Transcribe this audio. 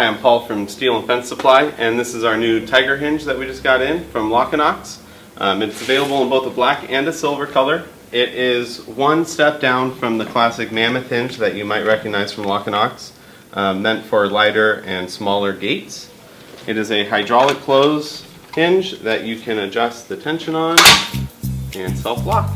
Hi, I'm Paul from Steel and Fence Supply, and this is our new Tiger Hinge that we just got in from Locinox. It's available in both a black and a silver color. It is one step down from the classic Mammoth hinge that you might recognize from Locinox, meant for lighter and smaller gates. It is a hydraulic close hinge that you can adjust the tension on and self-lock.